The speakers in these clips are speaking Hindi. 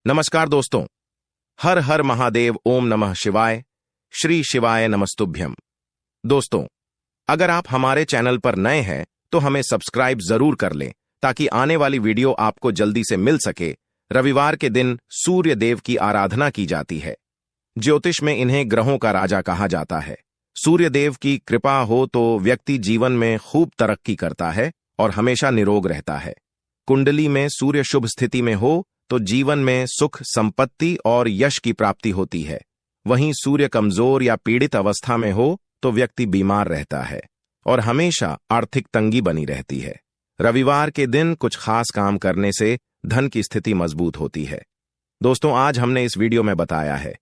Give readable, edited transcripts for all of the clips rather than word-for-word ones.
नमस्कार दोस्तों, हर हर महादेव, ओम नमः शिवाय, श्री शिवाय नमस्तुभ्यम। दोस्तों, अगर आप हमारे चैनल पर नए हैं तो हमें सब्सक्राइब जरूर कर लें ताकि आने वाली वीडियो आपको जल्दी से मिल सके। रविवार के दिन सूर्य देव की आराधना की जाती है। ज्योतिष में इन्हें ग्रहों का राजा कहा जाता है। सूर्य देव की कृपा हो तो व्यक्ति जीवन में खूब तरक्की करता है और हमेशा निरोग रहता है। कुंडली में सूर्य शुभ स्थिति में हो तो जीवन में सुख, संपत्ति और यश की प्राप्ति होती है। वहीं सूर्य कमजोर या पीड़ित अवस्था में हो तो व्यक्ति बीमार रहता है और हमेशा आर्थिक तंगी बनी रहती है। रविवार के दिन कुछ खास काम करने से धन की स्थिति मजबूत होती है। दोस्तों, आज हमने इस वीडियो में बताया है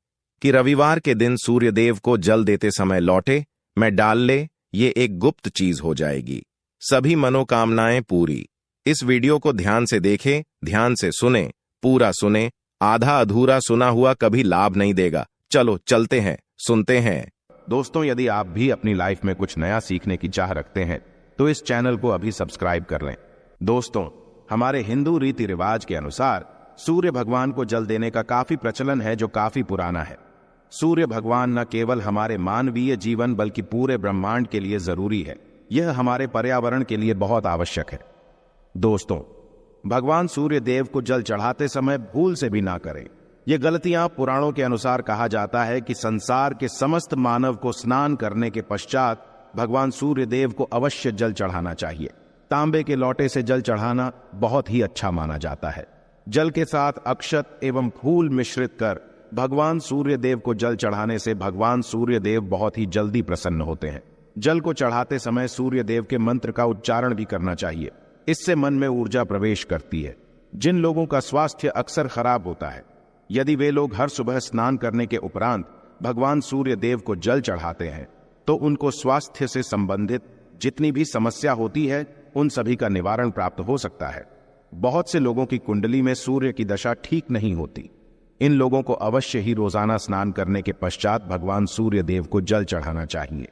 कि रविवार के दिन सूर्य देव को जल देते समय लौटे में डाल ले, ये एक गुप्त चीज हो जाएगी। सभी मनोकामनाएं पूरी। इस वीडियो को ध्यान से देखें, ध्यान से सुने, पूरा सुने। आधा अधूरा सुना हुआ कभी लाभ नहीं देगा। चलो चलते हैं, सुनते हैं। दोस्तों, यदि आप भी अपनी लाइफ में कुछ नया सीखने की चाह रखते हैं तो इस चैनल को अभी सब्सक्राइब कर लें। दोस्तों, हमारे हिंदू रीति रिवाज के अनुसार सूर्य भगवान को जल देने का काफी प्रचलन है, जो काफी पुराना है। सूर्य भगवान न केवल हमारे मानवीय जीवन बल्कि पूरे ब्रह्मांड के लिए जरूरी है। यह हमारे पर्यावरण के लिए बहुत आवश्यक है। दोस्तों, भगवान सूर्य देव को जल चढ़ाते समय भूल से भी ना करें। ये गलतियां पुराणों के अनुसार कहा जाता है कि संसार के समस्त मानव को स्नान करने के पश्चात भगवान सूर्य देव को अवश्य जल चढ़ाना चाहिए। तांबे के लोटे से जल चढ़ाना बहुत ही अच्छा माना जाता है। जल के साथ अक्षत एवं फूल मिश्रित कर भगवान सूर्य देव को जल चढ़ाने से भगवान सूर्य देव बहुत ही जल्दी प्रसन्न होते हैं। जल को चढ़ाते समय सूर्य देव के मंत्र का उच्चारण भी करना चाहिए। इससे मन में ऊर्जा प्रवेश करती है। जिन लोगों का स्वास्थ्य अक्सर खराब होता है, यदि वे लोग हर सुबह स्नान करने के उपरांत भगवान सूर्य देव को जल चढ़ाते हैं तो उनको स्वास्थ्य से संबंधित जितनी भी समस्या होती है उन सभी का निवारण प्राप्त हो सकता है। बहुत से लोगों की कुंडली में सूर्य की दशा ठीक नहीं होती। इन लोगों को अवश्य ही रोजाना स्नान करने के पश्चात भगवान सूर्य देव को जल चढ़ाना चाहिए।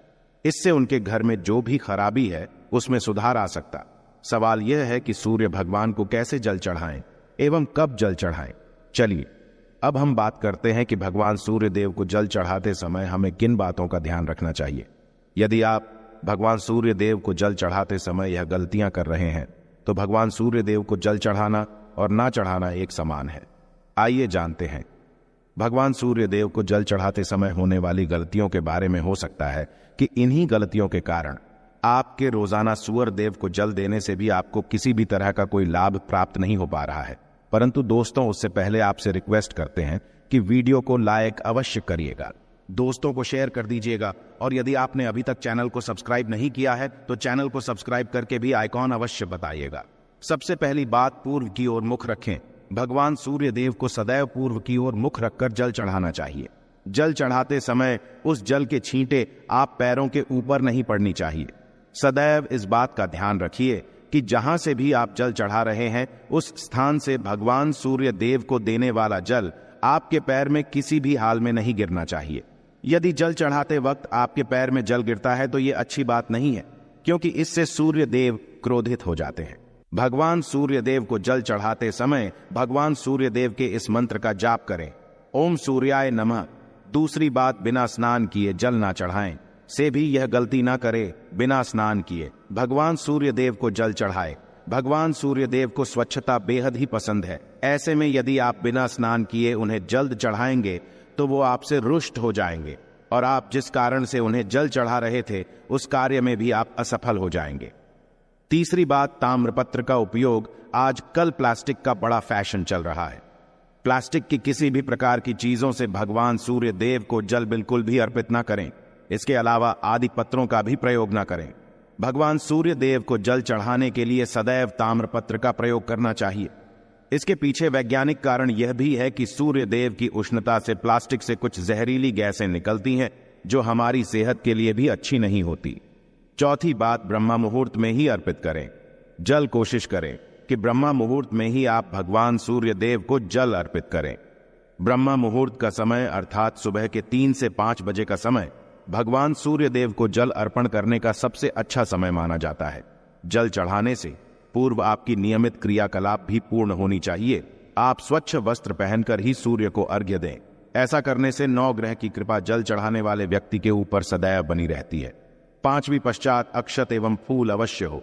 इससे उनके घर में जो भी खराबी है उसमें सुधार आ सकता। सवाल यह है कि सूर्य भगवान को कैसे जल चढ़ाएं एवं कब जल चढ़ाएं। चलिए अब हम बात करते हैं कि भगवान सूर्य देव को जल चढ़ाते समय हमें किन बातों का ध्यान रखना चाहिए। यदि आप भगवान सूर्य देव को जल चढ़ाते समय यह गलतियां कर रहे हैं तो भगवान सूर्य देव को जल चढ़ाना और ना चढ़ाना एक समान है। आइए जानते हैं। भगवान सूर्य देव को जल चढ़ाते समय होने वाली गलतियों के बारे में। हो सकता है कि इन्हीं गलतियों के कारण आपके रोजाना सूर्य देव को जल देने से भी आपको किसी भी तरह का कोई लाभ प्राप्त नहीं हो पा रहा है। परंतु दोस्तों, उससे पहले आपसे रिक्वेस्ट करते हैं कि वीडियो को लाइक अवश्य करिएगा, दोस्तों को शेयर कर दीजिएगा और यदि आपने अभी तक चैनल को सब्सक्राइब नहीं किया है तो चैनल को सब्सक्राइब करके भी आइकॉन अवश्य बताइएगा। सबसे पहली बात, पूर्व की ओर मुख रखें। भगवान सूर्य देव को सदैव पूर्व की ओर मुख रखकर जल चढ़ाना चाहिए। जल चढ़ाते समय उस जल के छींटे आप पैरों के ऊपर नहीं पड़नी चाहिए। सदैव इस बात का ध्यान रखिए कि जहां से भी आप जल चढ़ा रहे हैं उस स्थान से भगवान सूर्य देव को देने वाला जल आपके पैर में किसी भी हाल में नहीं गिरना चाहिए। यदि जल चढ़ाते वक्त आपके पैर में जल गिरता है तो यह अच्छी बात नहीं है, क्योंकि इससे सूर्य देव क्रोधित हो जाते हैं। भगवान सूर्य देव को जल चढ़ाते समय भगवान सूर्य देव के इस मंत्र का जाप करें, ओम सूर्याय नमः। दूसरी बात, बिना स्नान किए जल ना चढ़ाएं। से भी यह गलती ना करे, बिना स्नान किए भगवान सूर्य देव को जल चढ़ाए। भगवान सूर्य देव को स्वच्छता बेहद ही पसंद है। ऐसे में यदि आप बिना स्नान किए उन्हें जल चढ़ाएंगे तो वो आपसे रुष्ट हो जाएंगे और आप जिस कारण से उन्हें जल चढ़ा रहे थे उस कार्य में भी आप असफल हो जाएंगे। तीसरी बात, ताम्रपत्र का उपयोग। आजकल प्लास्टिक का बड़ा फैशन चल रहा है। प्लास्टिक की किसी भी प्रकार की चीजों से भगवान सूर्य देव को जल बिल्कुल भी अर्पित ना करें। इसके अलावा आदि पत्रों का भी प्रयोग ना करें। भगवान सूर्य देव को जल चढ़ाने के लिए सदैव ताम्रपत्र का प्रयोग करना चाहिए। इसके पीछे वैज्ञानिक कारण यह भी है कि सूर्य देव की उष्णता से प्लास्टिक से कुछ जहरीली गैसें निकलती हैं जो हमारी सेहत के लिए भी अच्छी नहीं होती। चौथी बात, ब्रह्मा मुहूर्त में ही अर्पित करें जल। कोशिश करें कि ब्रह्मा मुहूर्त में ही आप भगवान सूर्य देव को जल अर्पित करें। ब्रह्मा मुहूर्त का समय अर्थात सुबह के 3 से 5 बजे का समय भगवान सूर्य देव को जल अर्पण करने का सबसे अच्छा समय माना जाता है। जल चढ़ाने से पूर्व आपकी नियमित क्रियाकलाप भी पूर्ण होनी चाहिए। आप स्वच्छ वस्त्र पहनकर ही सूर्य को अर्घ्य दें। ऐसा करने से 9 ग्रह की कृपा जल चढ़ाने वाले व्यक्ति के ऊपर सदैव बनी रहती है। 5वीं पश्चात अक्षत एवं फूल अवश्य हो।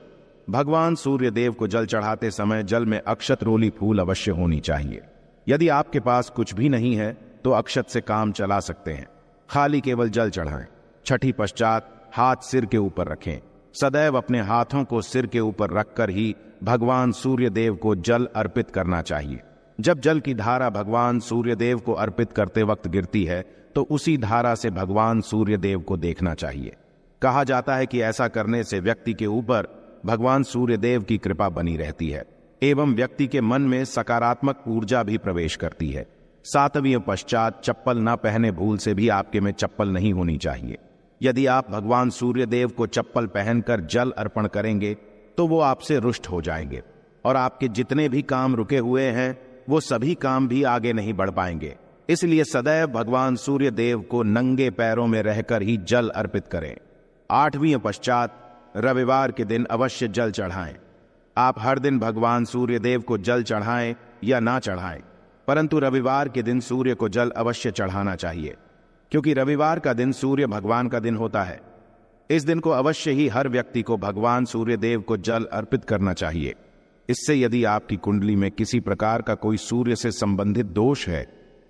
भगवान सूर्य देव को जल चढ़ाते समय जल में अक्षत रोली फूल अवश्य होनी चाहिए। यदि आपके पास कुछ भी नहीं है तो अक्षत से काम चला सकते हैं, खाली केवल जल चढ़ाएं। 6ठी पश्चात हाथ सिर के ऊपर रखें। सदैव अपने हाथों को सिर के ऊपर रखकर ही भगवान सूर्य देव को जल अर्पित करना चाहिए। जब जल की धारा भगवान सूर्य देव को अर्पित करते वक्त गिरती है तो उसी धारा से भगवान सूर्य देव को देखना चाहिए। कहा जाता है कि ऐसा करने से व्यक्ति के ऊपर भगवान सूर्य देव की कृपा बनी रहती है एवं व्यक्ति के मन में सकारात्मक ऊर्जा भी प्रवेश करती है। 7वीं पश्चात चप्पल ना पहने भूल से भी आपके में चप्पल नहीं होनी चाहिए। यदि आप भगवान सूर्य देव को चप्पल पहनकर जल अर्पण करेंगे तो वो आपसे रुष्ट हो जाएंगे और आपके जितने भी काम रुके हुए हैं वो सभी काम भी आगे नहीं बढ़ पाएंगे। इसलिए सदैव भगवान सूर्य देव को नंगे पैरों में रहकर ही जल अर्पित करें। 8वीं पश्चात रविवार के दिन अवश्य जल चढ़ाएं। आप हर दिन भगवान सूर्य देव को जल चढ़ाएं या ना चढ़ाएं, परंतु रविवार के दिन सूर्य को जल अवश्य चढ़ाना चाहिए, क्योंकि रविवार का दिन सूर्य भगवान का दिन होता है। इस दिन को अवश्य ही हर व्यक्ति को भगवान सूर्य देव को जल अर्पित करना चाहिए। इससे यदि आपकी कुंडली में किसी प्रकार का कोई सूर्य से संबंधित दोष है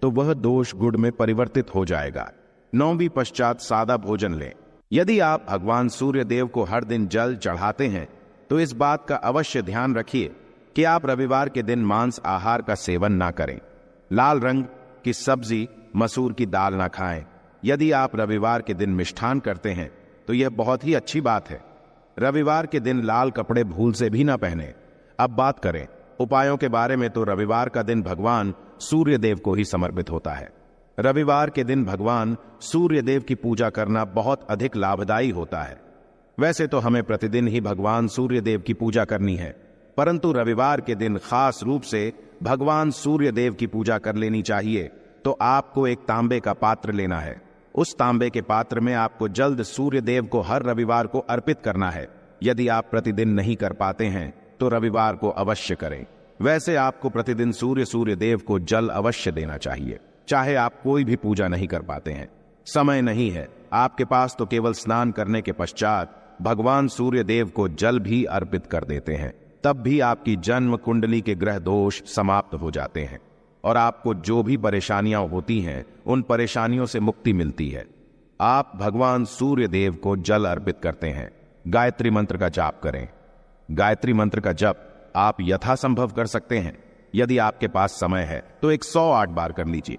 तो वह दोष गुण में परिवर्तित हो जाएगा। 9वीं पश्चात सादा भोजन लें। यदि आप भगवान सूर्य देव को हर दिन जल चढ़ाते हैं तो इस बात का अवश्य ध्यान रखिए कि आप रविवार के दिन मांस आहार का सेवन ना करें। लाल रंग की सब्जी, मसूर की दाल ना खाएं। यदि आप रविवार के दिन मिष्ठान करते हैं तो यह बहुत ही अच्छी बात है। रविवार के दिन लाल कपड़े भूल से भी ना पहने। अब बात करें उपायों के बारे में तो रविवार का दिन भगवान सूर्य देव को ही समर्पित होता है। रविवार के दिन भगवान सूर्य देव की पूजा करना बहुत अधिक लाभदायी होता है। वैसे तो हमें प्रतिदिन ही भगवान सूर्य देव की पूजा करनी है, परंतु रविवार के दिन खास रूप से भगवान सूर्य देव की पूजा कर लेनी चाहिए। तो आपको एक तांबे का पात्र लेना है। उस तांबे के पात्र में आपको जल्द सूर्य देव को हर रविवार को अर्पित करना है। यदि आप प्रतिदिन नहीं कर पाते हैं तो रविवार को अवश्य करें। वैसे आपको प्रतिदिन सूर्य देव को जल अवश्य देना चाहिए, चाहे आप कोई भी पूजा नहीं कर पाते हैं, समय नहीं है आपके पास, तो केवल स्नान करने के पश्चात भगवान सूर्य देव को जल भी अर्पित कर देते हैं। तब भी आपकी जन्म कुंडली के ग्रह दोष समाप्त हो जाते हैं और आपको जो भी परेशानियां होती हैं उन परेशानियों से मुक्ति मिलती है। आप भगवान सूर्य देव को जल अर्पित करते हैं। गायत्री मंत्र का जाप करें। गायत्री मंत्र का जप आप यथासंभव कर सकते हैं। यदि आपके पास समय है तो 108 बार कर लीजिए,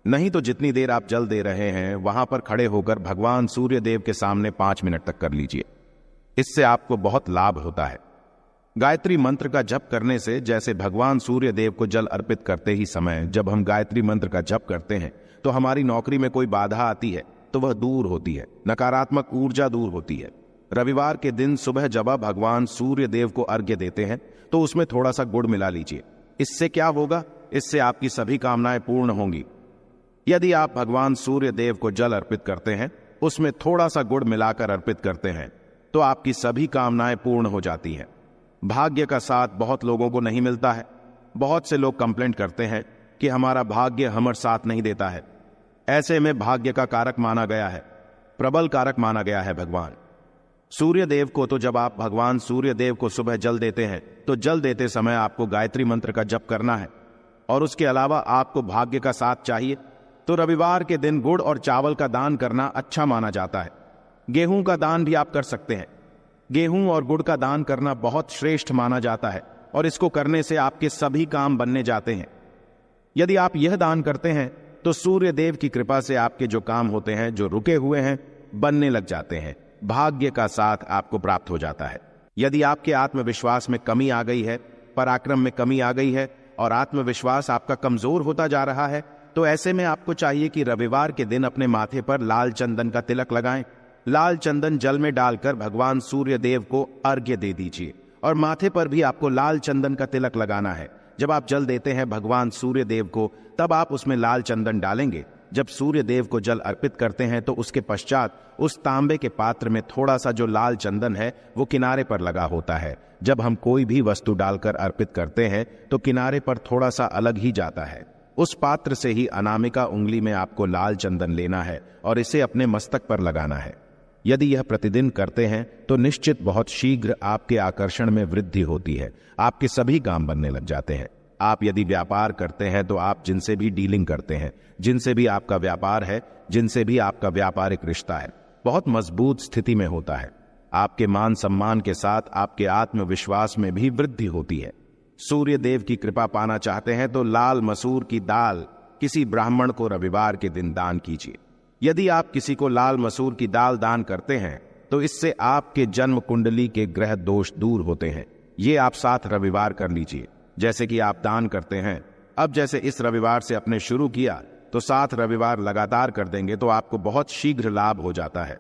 नहीं तो जितनी देर आप जल दे रहे हैं वहां पर खड़े होकर भगवान सूर्य देव के सामने 5 मिनट तक कर लीजिए। इससे आपको बहुत लाभ होता है। गायत्री मंत्र का जप करने से जैसे भगवान सूर्य देव को जल अर्पित करते ही समय जब हम गायत्री मंत्र का जप करते हैं तो हमारी नौकरी में कोई बाधा आती है तो वह दूर होती है, नकारात्मक ऊर्जा दूर होती है। रविवार के दिन सुबह जब आप भगवान सूर्य देव को अर्घ्य देते हैं तो उसमें थोड़ा सा गुड़ मिला लीजिए। इससे क्या होगा? इससे आपकी सभी कामनाएं पूर्ण होंगी। यदि आप भगवान सूर्य देव को जल अर्पित करते हैं, उसमें थोड़ा सा गुड़ मिलाकर अर्पित करते हैं तो आपकी सभी कामनाएं पूर्ण हो जाती हैं। भाग्य का साथ बहुत लोगों को नहीं मिलता है। बहुत से लोग कंप्लेंट करते हैं कि हमारा भाग्य हमारे साथ नहीं देता है। ऐसे में भाग्य का कारक माना गया है, प्रबल कारक माना गया है भगवान सूर्य देव को। तो जब आप भगवान सूर्य देव को सुबह जल देते हैं तो जल देते समय आपको गायत्री मंत्र का जप करना है और उसके अलावा आपको भाग्य का साथ चाहिए तो रविवार के दिन गुड़ और चावल का दान करना अच्छा माना जाता है। गेहूं का दान भी आप कर सकते हैं। गेहूं और गुड़ का दान करना बहुत श्रेष्ठ माना जाता है और इसको करने से आपके सभी काम बनने जाते हैं। यदि आप यह दान करते हैं तो सूर्य देव की कृपा से आपके जो काम होते हैं, जो रुके हुए हैं, बनने लग जाते हैं। भाग्य का साथ आपको प्राप्त हो जाता है। यदि आपके आत्मविश्वास में कमी आ गई है, पराक्रम में कमी आ गई है और आत्मविश्वास आपका कमजोर होता जा रहा है तो ऐसे में आपको चाहिए कि रविवार के दिन अपने माथे पर लाल चंदन का तिलक लगाएं। लाल चंदन जल में डालकर भगवान सूर्य देव को अर्घ्य दे दीजिए और माथे पर भी आपको लाल चंदन का तिलक लगाना है। जब आप जल देते हैं भगवान सूर्य देव को तब आप उसमें लाल चंदन डालेंगे जब सूर्य देव को जल अर्पित करते हैं तो उसके पश्चात उस तांबे के पात्र में थोड़ा सा जो लाल चंदन है वो किनारे पर लगा होता है। जब हम कोई भी वस्तु डालकर अर्पित करते हैं तो किनारे पर थोड़ा सा अलग ही जाता है। उस पात्र से ही अनामिका उंगली में आपको लाल चंदन लेना है और इसे अपने मस्तक पर लगाना है। यदि यह प्रतिदिन करते हैं तो निश्चित बहुत शीघ्र आपके आकर्षण में वृद्धि होती है, आपके सभी काम बनने लग जाते हैं। आप यदि व्यापार करते हैं तो आप जिनसे भी डीलिंग करते हैं, जिनसे भी आपका व्यापार है, जिनसे भी आपका व्यापारिक रिश्ता है, बहुत मजबूत स्थिति में होता है। आपके मान सम्मान के साथ आपके आत्मविश्वास में भी वृद्धि होती है। सूर्य देव की कृपा पाना चाहते हैं तो लाल मसूर की दाल किसी ब्राह्मण को रविवार के दिन दान कीजिए। यदि आप किसी को लाल मसूर की दाल दान करते हैं तो इससे आपके जन्म कुंडली के ग्रह दोष दूर होते हैं। ये आप 7 रविवार कर लीजिए जैसे कि आप दान करते हैं। अब जैसे इस रविवार से आपने शुरू किया तो 7 रविवार लगातार कर देंगे तो आपको बहुत शीघ्र लाभ हो जाता है,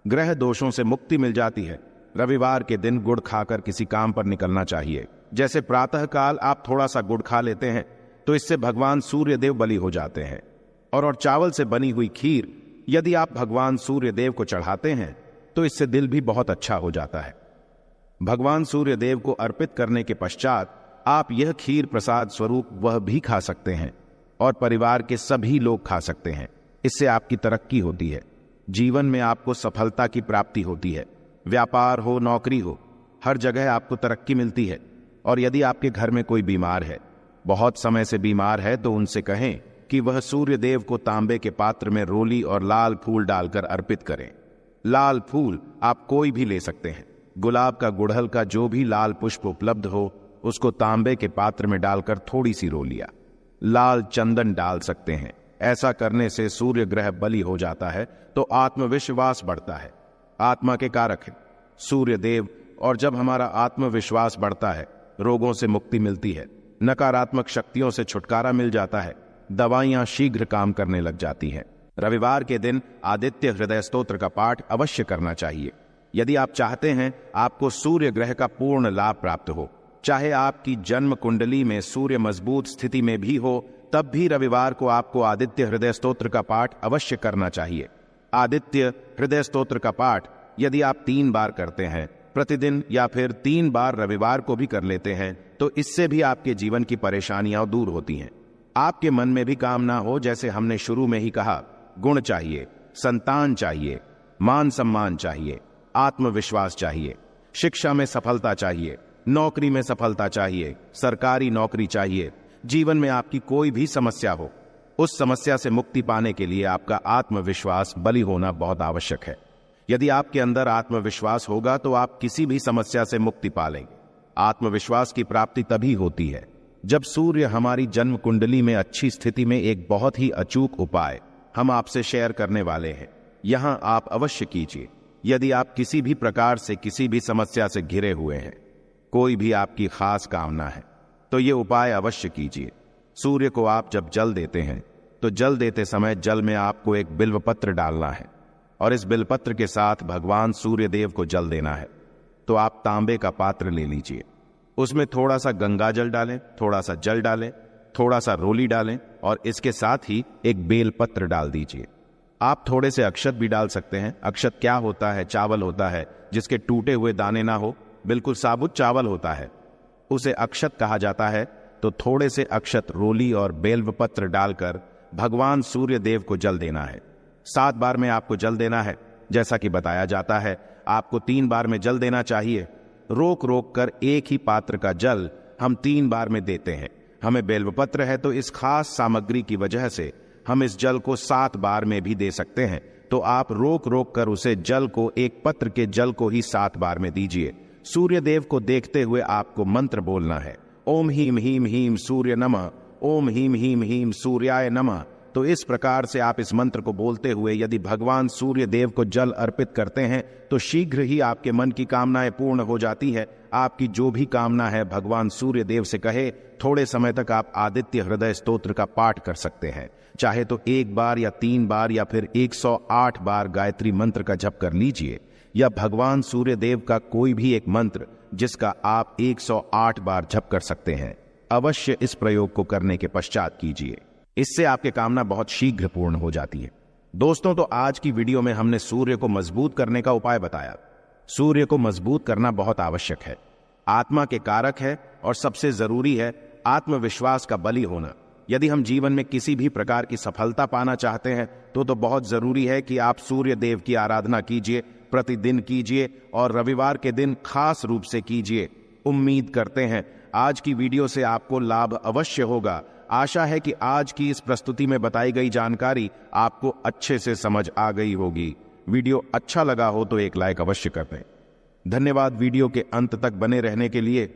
ग्रह दोषों से मुक्ति मिल जाती है। रविवार के दिन गुड़ खाकर किसी काम पर निकलना चाहिए। जैसे प्रातः काल आप थोड़ा सा गुड़ खा लेते हैं तो इससे भगवान सूर्य देव बलि हो जाते हैं। और चावल से बनी हुई खीर यदि आप भगवान सूर्य देव को चढ़ाते हैं तो इससे दिल भी बहुत अच्छा हो जाता है। भगवान सूर्य देव को अर्पित करने के पश्चात आप यह खीर प्रसाद स्वरूप वह भी खा सकते हैं और परिवार के सभी लोग खा सकते हैं। इससे आपकी तरक्की होती है, जीवन में आपको सफलता की प्राप्ति होती है। व्यापार हो, नौकरी हो, हर जगह आपको तरक्की मिलती है। और यदि आपके घर में कोई बीमार है, बहुत समय से बीमार है, तो उनसे कहें कि वह सूर्य देव को तांबे के पात्र में रोली और लाल फूल डालकर अर्पित करें। लाल फूल आप कोई भी ले सकते हैं, गुलाब का, गुड़हल का, जो भी लाल पुष्प उपलब्ध हो उसको तांबे के पात्र में डालकर थोड़ी सी रोलिया, लाल चंदन डाल सकते हैं। ऐसा करने से सूर्य ग्रह बलि हो जाता है तो आत्मविश्वास बढ़ता है। आत्मा के कारक है सूर्य देव, और जब हमारा आत्मविश्वास बढ़ता है रोगों से मुक्ति मिलती है, नकारात्मक शक्तियों से छुटकारा मिल जाता है, दवाइयां शीघ्र काम करने लग जाती हैं। रविवार के दिन आदित्य हृदय स्तोत्र का पाठ अवश्य करना चाहिए। यदि आप चाहते हैं आपको सूर्य ग्रह का पूर्ण लाभ प्राप्त हो, चाहे आपकी जन्म कुंडली में सूर्य मजबूत स्थिति में भी हो, तब भी रविवार को आपको आदित्य हृदय स्तोत्र का पाठ अवश्य करना चाहिए। आदित्य हृदय स्तोत्र का पाठ यदि आप 3 बार करते हैं प्रतिदिन या फिर 3 बार रविवार को भी कर लेते हैं तो इससे भी आपके जीवन की परेशानियां दूर होती हैं। आपके मन में भी कामना हो, जैसे हमने शुरू में ही कहा, गुण चाहिए, संतान चाहिए, मान सम्मान चाहिए, आत्मविश्वास चाहिए, शिक्षा में सफलता चाहिए, नौकरी में सफलता चाहिए, सरकारी नौकरी चाहिए। जीवन में आपकी कोई भी समस्या हो, उस समस्या से मुक्ति पाने के लिए आपका आत्मविश्वास बलि होना बहुत आवश्यक है। यदि आपके अंदर आत्मविश्वास होगा तो आप किसी भी समस्या से मुक्ति पा लेंगे। आत्मविश्वास की प्राप्ति तभी होती है जब सूर्य हमारी जन्म कुंडली में अच्छी स्थिति में। एक बहुत ही अचूक उपाय हम आपसे शेयर करने वाले हैं, यहां आप अवश्य कीजिए। यदि आप किसी भी प्रकार से किसी भी समस्या से घिरे हुए हैं, कोई भी आपकी खास कामना है, तो ये उपाय अवश्य कीजिए। सूर्य को आप जब जल देते हैं तो जल देते समय जल में आपको एक बिल्वपत्र डालना है और इस बिल्वपत्र के साथ भगवान सूर्य देव को जल देना है। तो आप तांबे का पात्र ले लीजिए, उसमें थोड़ा सा गंगा जल डालें, थोड़ा सा जल डालें, थोड़ा सा रोली डालें और इसके साथ ही एक बेलपत्र डाल दीजिए। आप थोड़े से अक्षत भी डाल सकते हैं। अक्षत क्या होता है? चावल होता है जिसके टूटे हुए दाने ना हो, बिल्कुल साबुत चावल होता है, उसे अक्षत कहा जाता है। तो थोड़े से अक्षत, रोली और बेलपत्र डालकर भगवान सूर्य देव को जल देना है। 7 बार में आपको जल देना है। जैसा कि बताया जाता है आपको 3 बार में जल देना चाहिए। रोक रोक कर एक ही पात्र का जल हम 3 बार में देते हैं। हमें बेलपत्र है तो इस खास सामग्री की वजह से हम इस जल को 7 बार में भी दे सकते हैं। तो आप रोक रोक कर उसे जल को, एक पत्र के जल को ही 7 बार में दीजिए। सूर्य देव को देखते हुए आपको मंत्र बोलना है, ओम हीम हीम हीम सूर्य नमः, ओम हीम हीम हीम सूर्याय नमः। तो इस प्रकार से आप इस मंत्र को बोलते हुए यदि भगवान सूर्य देव को जल अर्पित करते हैं तो शीघ्र ही आपके मन की कामनाएं पूर्ण हो जाती है। आपकी जो भी कामना है भगवान सूर्य देव से कहे। थोड़े समय तक आप आदित्य हृदय स्तोत्र का पाठ कर सकते हैं। चाहे तो 1 बार या 3 बार या फिर 108 बार गायत्री मंत्र का जप कर लीजिए, या भगवान सूर्य देव का कोई भी एक मंत्र जिसका आप 108 बार जप कर सकते हैं। अवश्य इस प्रयोग को करने के पश्चात कीजिए। इससे आपकी कामना बहुत शीघ्र पूर्ण हो जाती है। दोस्तों, तो आज की वीडियो में हमने सूर्य को मजबूत करने का उपाय बताया। सूर्य को मजबूत करना बहुत आवश्यक है, आत्मा के कारक है और सबसे जरूरी है आत्मविश्वास का बली होना। यदि हम जीवन में किसी भी प्रकार की सफलता पाना चाहते हैं तो बहुत जरूरी है कि आप सूर्य देव की आराधना कीजिए, प्रतिदिन कीजिए और रविवार के दिन खास रूप से कीजिए। उम्मीद करते हैं आज की वीडियो से आपको लाभ अवश्य होगा। आशा है कि आज की इस प्रस्तुति में बताई गई जानकारी आपको अच्छे से समझ आ गई होगी। वीडियो अच्छा लगा हो तो एक लाइक अवश्य कर दें। धन्यवाद वीडियो के अंत तक बने रहने के लिए।